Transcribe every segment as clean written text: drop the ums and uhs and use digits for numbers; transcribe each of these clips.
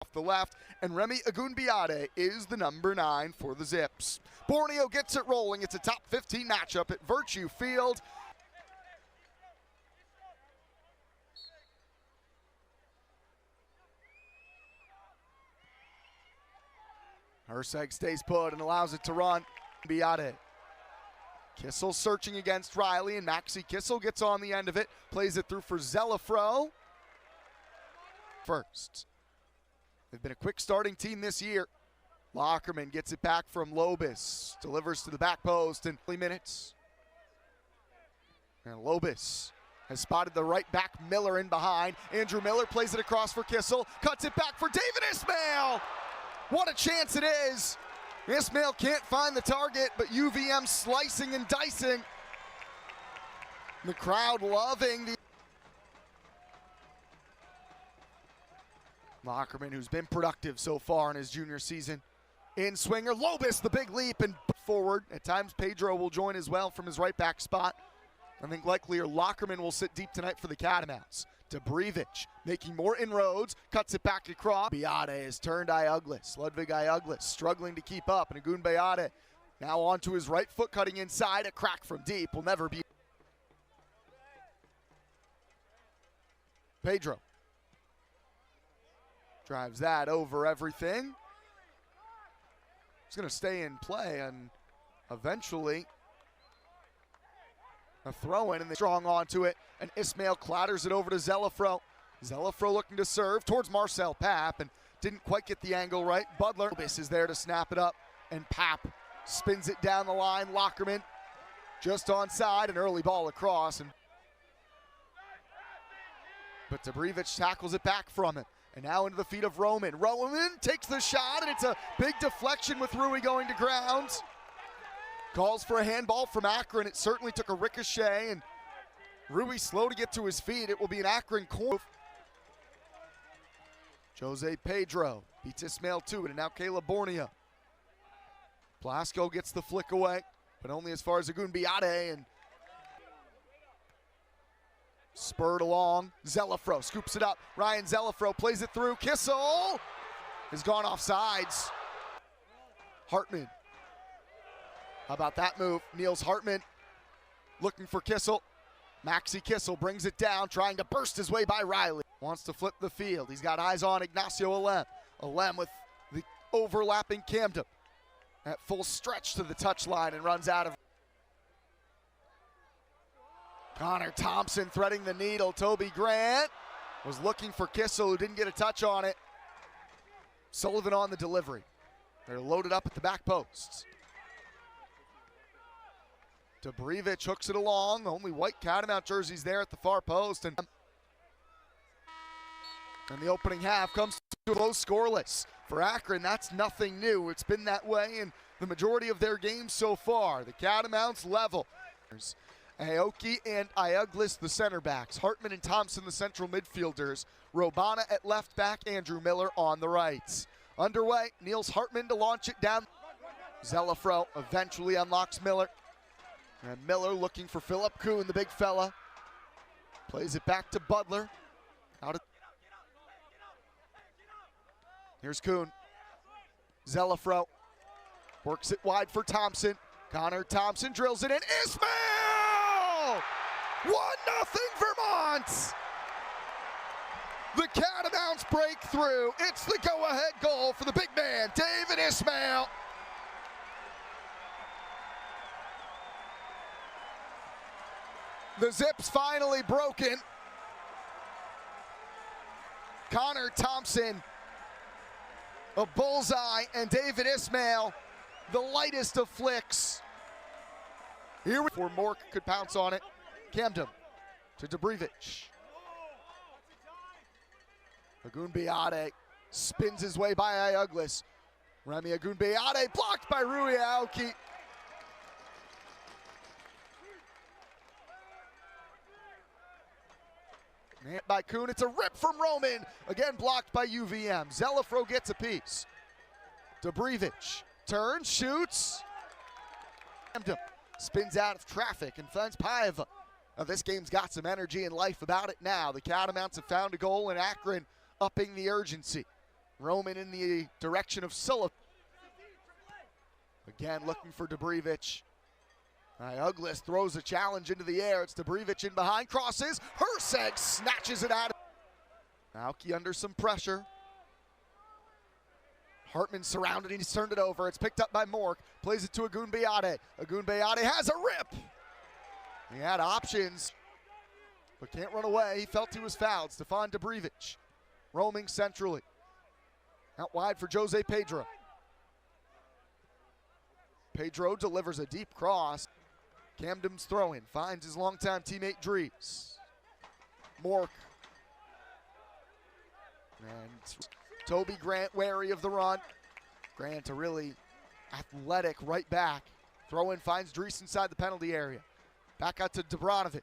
off the left, and Remy Agunbiade is the number 9 for the Zips. Borneo gets it rolling. It's a top 15 matchup at Virtue Field. Herseg stays put and allows it to run. Biade. Kissel searching against Riley, and Maxi Kissel gets on the end of it, plays it through for Zelafro. First. They've been a quick starting team this year. Lockerman gets it back from Lobis, delivers to the back post in 3 minutes. And Lobis has spotted the right back Miller in behind. Andrew Miller plays it across for Kissel, cuts it back for David Ismail. What a chance it is. Ismail can't find the target, but UVM slicing and dicing. The crowd loving the Lockerman, who's been productive so far in his junior season. In swinger, Lobis, the big leap and forward. At times, Pedro will join as well from his right back spot. I think likelier Lockerman will sit deep tonight for the Catamounts. Debrivic making more inroads, cuts it back across. Biade has turned Iuglis. Ludwig Iuglis struggling to keep up, and Agun Biade now onto his right foot, cutting inside. A crack from deep will never be. Pedro drives that over everything. He's going to stay in play, and eventually a throw-in, and they strong onto it, and Ismail clatters it over to Zelafro. Zelafro looking to serve towards Marcel Papp, and didn't quite get the angle right. Butler is there to snap it up, and Papp spins it down the line. Lockerman just onside, an early ball across, but Debrivic tackles it back from him. And now into the feet of Roman. Roman takes the shot, and it's a big deflection with Rui going to ground. Calls for a handball from Akron. It certainly took a ricochet, and Rui slow to get to his feet. It will be an Akron corner. Jose Pedro beats Ismail to it, and now Caleb Borneo. Blasco gets the flick away, but only as far as Agun Biade, and spurred along. Zelafro scoops it up. Ryan Zelafro plays it through. Kissel has gone off sides. Hartman. How about that move? Niels Hartman looking for Kissel. Maxi Kissel brings it down, trying to burst his way by Riley. Wants to flip the field. He's got eyes on Ignacio Alem. Alem with the overlapping Camden at full stretch to the touchline and runs out of. Connor Thompson threading the needle. Toby Grant was looking for Kissel, who didn't get a touch on it. Sullivan on the delivery. They're loaded up at the back posts. Debrivic hooks it along. Only white Catamount jerseys there at the far post. And the opening half comes to a close scoreless. For Akron, that's nothing new. It's been that way in the majority of their games so far. The Catamounts level. Aoki and Iuglis, the center backs. Hartman and Thompson, the central midfielders. Robana at left back. Andrew Miller on the right. Underway, Niels Hartman to launch it down. Zelafro eventually unlocks Miller. And Miller looking for Philip Kuhn, the big fella. Plays it back to Butler. Here's Kuhn. Zelafro works it wide for Thompson. Connor Thompson drills it in. Ismail! 1-0 Vermont! The Catamounts break through. It's the go-ahead goal for the big man, David Ismail. The Zips finally broken. Connor Thompson, a bullseye, and David Ismail, the lightest of flicks. Here before Mork could pounce on it. Camden to Debrivic. Agun Biade spins his way by Iuglis. Remy Agun Biade blocked by Rui Aoki. And by Kuhn, it's a rip from Roman. Again blocked by UVM. Zelafro gets a piece. Debrivic turns, shoots. Spins out of traffic and finds Paiva. Now this game's got some energy and life about it now. The Catamounts have found a goal, and Akron upping the urgency. Roman in the direction of Sullivan. Again, looking for Dobrevich. Douglas throws a challenge into the air. It's Dobrevich in behind, crosses. Herseg snatches it out. Aoki under some pressure. Hartman surrounded, and he's turned it over. It's picked up by Mork. Plays it to Agunbayade. Agunbayade has a rip. He had options, but can't run away. He felt he was fouled. Stefan Dobrevich roaming centrally. Out wide for Jose Pedro. Pedro delivers a deep cross. Camden's throw-in, finds his longtime teammate Dries. Mork. And Toby Grant wary of the run. Grant, a really athletic right back. Throw-in finds Dries inside the penalty area. Back out to Dobranovic.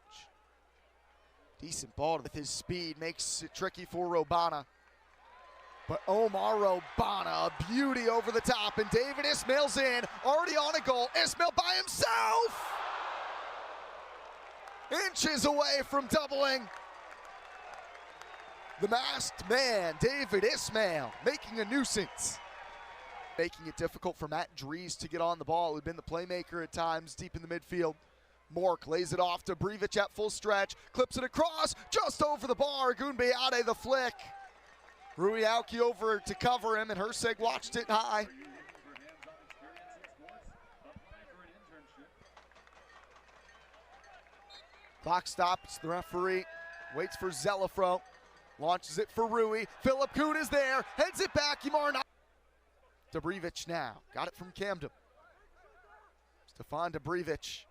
Decent ball with his speed, makes it tricky for Robana. But Omar Robana, a beauty over the top, and David Ismail's in, already on a goal. Ismail by himself! Inches away from doubling. The masked man, David Ismail, making a nuisance. Making it difficult for Matt Dries to get on the ball, who'd been the playmaker at times deep in the midfield. Mork lays it off to Dobrevich at full stretch, clips it across, just over the bar. Agunbayade the flick. Rui Aoki over to cover him, and Herseg watched it high. Clock stops, the referee waits for Zelafro, launches it for Rui. Philip Kuhn is there, heads it back, Dobrevich now, got it from Camden. Stefan Dobrevich.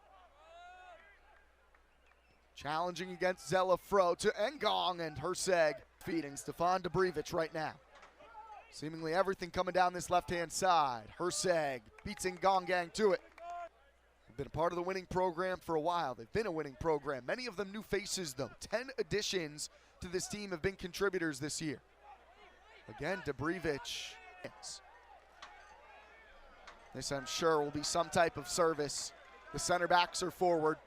Challenging against Zelafro to Ngong, and Herseg feeding Stefan Dobrevich right now. Seemingly everything coming down this left-hand side. Herseg beats Ngong to it. They've been a part of the winning program for a while. They've been a winning program. Many of them new faces, though. 10 additions to this team have been contributors this year. Again, Dobrevich. This, I'm sure, will be some type of service. The center backs are forward.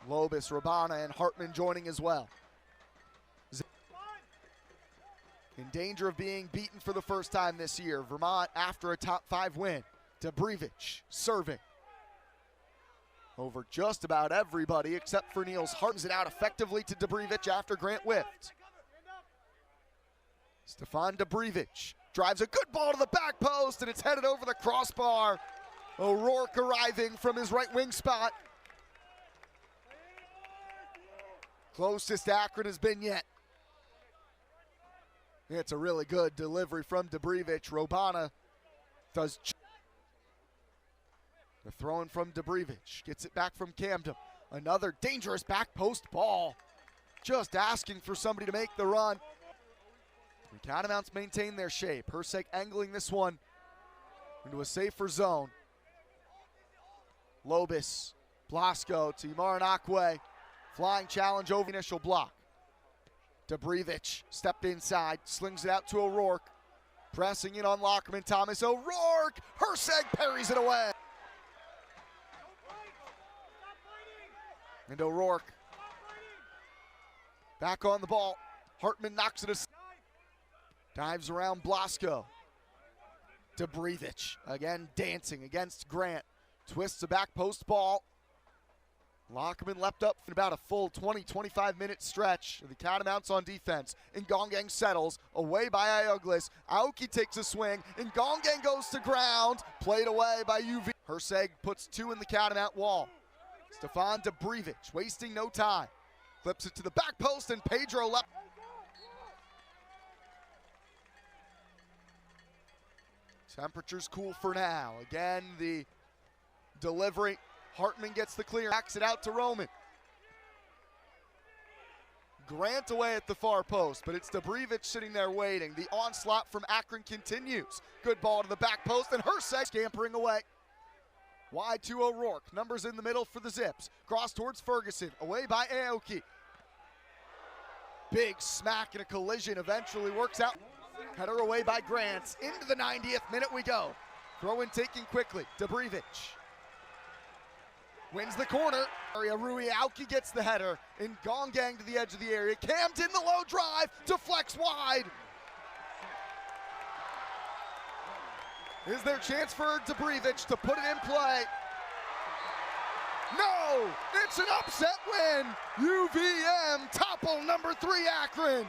Lobis, Robana, and Hartman joining as well. In danger of being beaten for the first time this year. Vermont after a top 5 win. Dobrevich serving over just about everybody except for Niels. Hartens it out effectively to Dobrevich after Grant whiffed. Stefan Dobrevich drives a good ball to the back post, and it's headed over the crossbar. O'Rourke arriving from his right wing spot. Closest Akron has been yet. It's a really good delivery from Dobrevich. Robana does. The throw in from Dobrevich. Gets it back from Camden. Another dangerous back post ball. Just asking for somebody to make the run. The Catamounts maintain their shape. Herseg angling this one into a safer zone. Lobis, Blasco to Imaranakwe. Flying challenge over the initial block. Dobrevich stepped inside, slings it out to O'Rourke. Pressing in on Lockerman, Thomas O'Rourke. Herseg parries it away. And O'Rourke back on the ball. Hartman knocks it aside. Dives around Blasco. Dobrevich again dancing against Grant. Twists a back post ball. Lockerman leapt up for about a full 20-25 minute stretch. The Catamounts on defense. Ngong settles, away by Ioglis. Aoki takes a swing. Ngong goes to ground. Played away by UV. Herseg puts 2 in the Catamount wall. Stefan Dobrevich wasting no time. Flips it to the back post, and Pedro left. Temperatures cool for now. Again, the delivery. Hartman gets the clear, backs it out to Roman. Grant away at the far post, but it's Dobrevich sitting there waiting. The onslaught from Akron continues. Good ball to the back post, and Herseg scampering away. Wide to O'Rourke. Numbers in the middle for the Zips. Cross towards Ferguson. Away by Aoki. Big smack and a collision eventually works out. Header away by Grant. Into the 90th minute we go. Throw in taken quickly. Dobrevich wins the corner. Rui Aoki gets the header. Ngong to the edge of the area. Camden the low drive. Deflects wide. Is there a chance for Debrevich to put it in play? No! It's an upset win! UVM topple number 3 Akron.